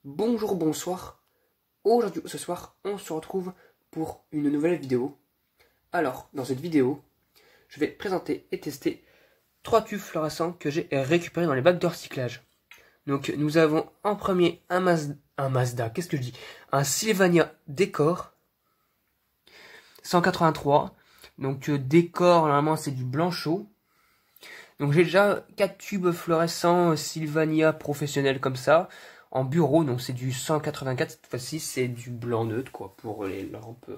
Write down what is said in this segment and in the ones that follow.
Bonjour, bonsoir. Aujourd'hui, ce soir, on se retrouve pour une nouvelle vidéo. Alors, dans cette vidéo, je vais présenter et tester 3 tubes fluorescents que j'ai récupérés dans les bacs de recyclage. Donc, nous avons en premier un Mazda, qu'est-ce que je dis? Un Sylvania Décor 183. Donc, Décor, normalement, c'est du blanc chaud. Donc, j'ai déjà 4 tubes fluorescents Sylvania professionnels comme ça. En bureau, donc c'est du 184, cette fois-ci c'est du blanc neutre quoi, pour les lampes,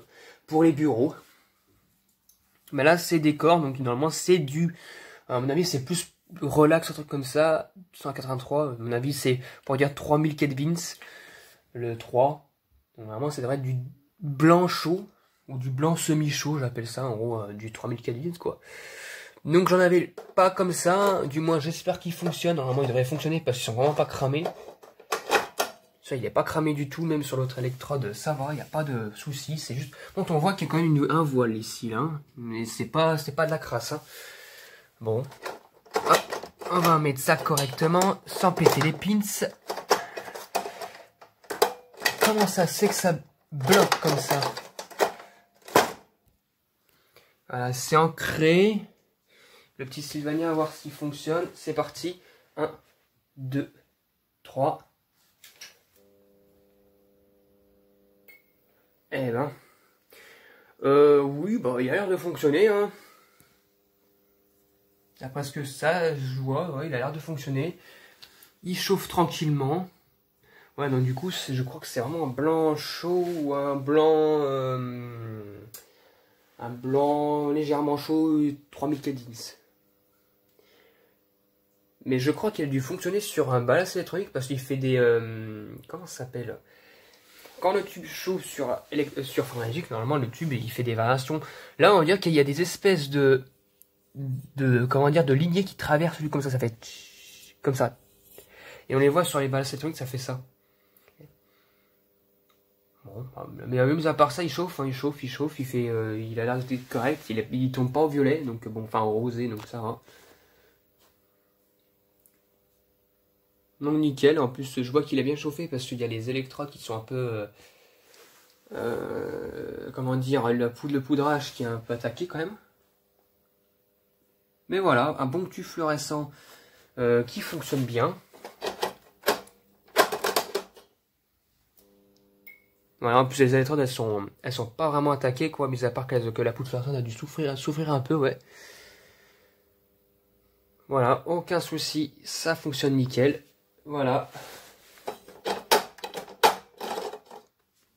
pour les bureaux. Mais là c'est décor, donc normalement c'est du, à mon avis c'est plus relax, un truc comme ça, 183, à mon avis c'est pour dire 3000 kelvins, le 3. Donc normalement ça devrait être du blanc chaud, ou du blanc semi-chaud, j'appelle ça en gros, du 3000 kelvins quoi. Donc j'en avais pas comme ça, du moins j'espère qu'il fonctionne, normalement il devrait fonctionner parce qu'ils sont vraiment pas cramés. Ça, il n'est pas cramé du tout, même sur l'autre électrode, ça va, il n'y a pas de souci. C'est juste, bon, on voit qu'il y a quand même un voile ici, là, mais c'est pas de la crasse. Hein. Bon, hop, on va mettre ça correctement, sans péter les pins. Comment ça c'est que ça bloque comme ça? Voilà, c'est ancré. Le petit Sylvania, à voir s'il fonctionne. C'est parti. 1, 2, 3. Eh ben, oui, bah, il a l'air de fonctionner, hein. D'après ce que ça, je vois, ouais, il a l'air de fonctionner. Il chauffe tranquillement. Ouais, donc du coup, je crois que c'est vraiment un blanc chaud ou un blanc légèrement chaud, 3000 kelvins. Mais je crois qu'il a dû fonctionner sur un balance électronique parce qu'il fait des, comment ça s'appelle? Quand le tube chauffe sur Magic, normalement le tube il fait des variations. Là on va dire qu'il y a des espèces comment dire, de lignées qui traversent lui comme ça fait comme ça. Et on les voit sur les balances électroniques, ça fait ça. Bon, mais même à part ça, il chauffe, hein, il chauffe, il fait, il a l'air d'être correct, il tombe pas au violet, donc bon, enfin au rosé, donc ça va. Donc nickel, en plus je vois qu'il a bien chauffé parce qu'il y a les électrodes qui sont un peu, comment dire, le poudrage qui est un peu attaqué quand même. Mais voilà, un bon tube fluorescent qui fonctionne bien. Voilà, en plus les électrodes elles sont pas vraiment attaquées quoi, mis à part que la poudre fluorescente a dû souffrir un peu, ouais. Voilà, aucun souci, ça fonctionne nickel. Voilà.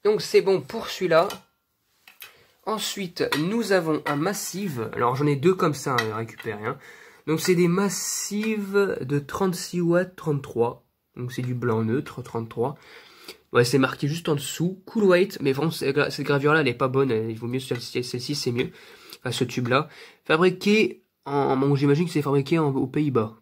Donc c'est bon pour celui-là. Ensuite, nous avons un massive. Alors j'en ai deux comme ça à récupérer. Hein. Donc c'est des massives de 36 watts 33. Donc c'est du blanc neutre 33. Ouais, c'est marqué juste en dessous. Cool weight. Mais vraiment, cette gravure-là, elle n'est pas bonne. Il vaut mieux celle-ci, c'est mieux. Enfin, ce tube-là. Fabriqué bon, j'imagine que c'est fabriqué aux Pays-Bas.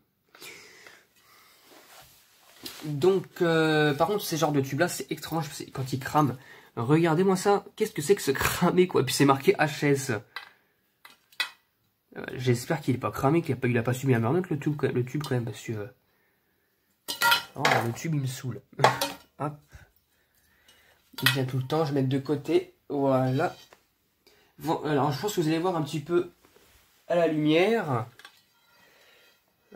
Donc, par contre, ces genres de tubes-là, c'est étrange quand ils crament. Regardez-moi ça. Qu'est-ce que c'est que ce cramé, quoi? Et puis c'est marqué HS. J'espère qu'il n'est pas cramé, qu'il a pas subi un burn-out, le tube quand même, parce que... Oh, le tube, il me saoule. Hop. Il vient tout le temps, je vais mettre de côté. Voilà. Bon, alors, je pense que vous allez voir un petit peu à la lumière.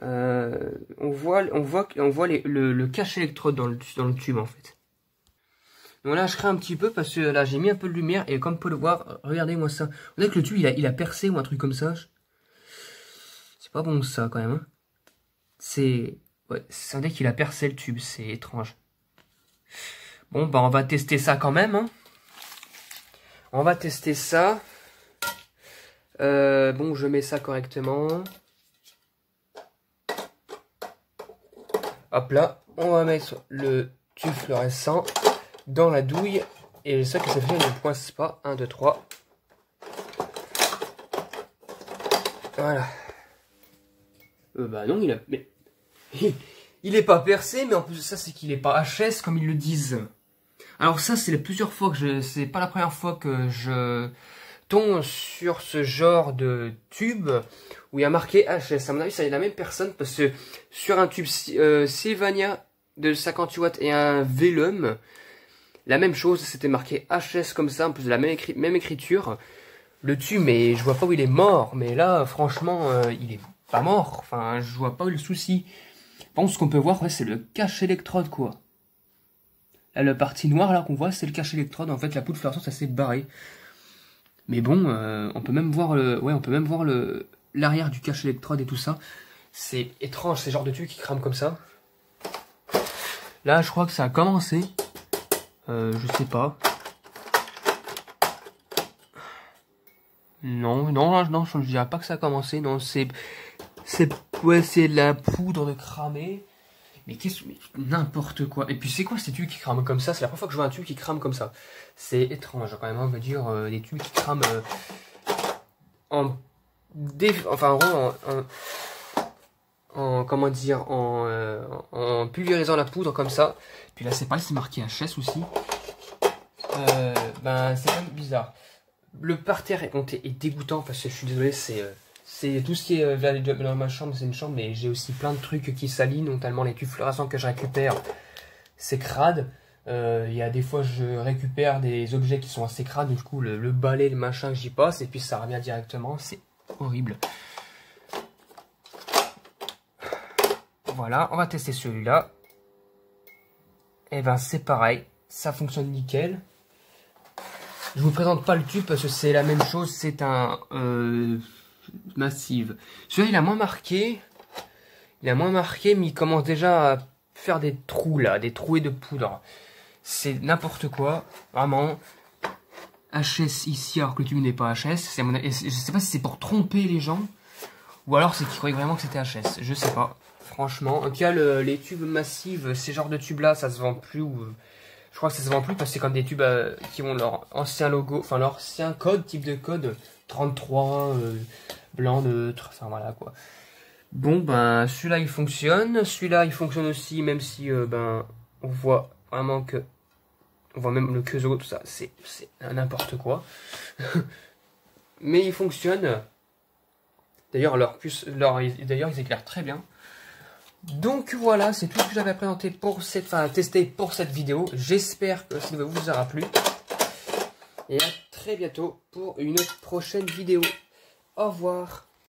On voit le cache électrode dans le tube en fait. Donc là je crains un petit peu parce que là j'ai mis un peu de lumière et comme vous pouvez le voir, regardez-moi ça. On dirait que le tube il a percé ou un truc comme ça. C'est pas bon ça quand même. Hein. Ouais, ça dirait qu'il a percé le tube, c'est étrange. Bon bah on va tester ça quand même. Hein. On va tester ça. Bon je mets ça correctement. Hop là, on va mettre le tube fluorescent dans la douille. Et ça que ça fait, ne coince pas. 1, 2, 3. Voilà. Bah non, il est pas percé, mais en plus de ça, c'est qu'il est pas HS comme ils le disent. Alors ça, c'est plusieurs fois que c'est pas la première fois que je tombe sur ce genre de tube où il y a marqué HS. À mon avis, c'est la même personne parce que sur un tube Sylvania de 58 watts et un Vellum. La même chose, c'était marqué HS comme ça, en plus de la même écriture. Le tube, mais je vois pas où il est mort. Mais là, franchement, il est pas mort. Enfin, je vois pas où est le souci. Je pense qu'on peut voir, ouais, c'est le cache électrode, quoi. Là, la partie noire, là, qu'on voit, c'est le cache électrode. En fait, la poudre fluorescente, ça s'est barré. Mais bon, on peut même voir l'arrière du cache électrode et tout ça. C'est étrange, ces genres de tubes qui crament comme ça. Là, je crois que ça a commencé. Je sais pas. Non, je dirais pas que ça a commencé. Non, c'est de la poudre de cramer. Mais n'importe quoi. Et puis c'est quoi ces tubes qui crament comme ça? C'est la première fois que je vois un tube qui crame comme ça. C'est étrange quand même, on va dire des tubes qui crament en pulvérisant la poudre comme ça. Puis là c'est pareil, c'est marqué HS aussi. Ben c'est quand même bizarre. Le parterre est dégoûtant parce que je suis désolé, c'est tout ce qui est dans ma chambre, c'est une chambre, mais j'ai aussi plein de trucs qui salissent, notamment les tubes fluorescents que je récupère. C'est crade. Il y a des fois je récupère des objets qui sont assez crades, du coup le balai, le machin que j'y passe, et puis ça revient directement, c'est horrible. Voilà, on va tester celui-là. Et ben c'est pareil, ça fonctionne nickel. Je vous présente pas le tube parce que c'est la même chose, c'est un Massive. Celui-là il a moins marqué. Mais il commence déjà à faire des trous là, des trouées de poudre. C'est n'importe quoi, vraiment. HS ici alors que le tube n'est pas HS. Je sais pas si c'est pour tromper les gens ou alors c'est qu'ils croyaient vraiment que c'était HS. Je sais pas. Franchement, en tout cas les tubes Massive, ces genres de tubes là, ça se vend plus. Je crois que ça se vend plus parce que c'est comme des tubes qui ont leur ancien logo, enfin leur ancien code, type de code 33, blanc neutre, enfin voilà quoi. Bon ben celui-là il fonctionne, aussi même si ben on voit vraiment que on voit même le Kezo, tout ça, c'est n'importe quoi. Mais il fonctionne. D'ailleurs ils éclairent très bien. Donc voilà, c'est tout ce que j'avais à présenter pour tester pour cette vidéo. J'espère que ça vous aura plu. Et à très bientôt pour une prochaine vidéo. Au revoir.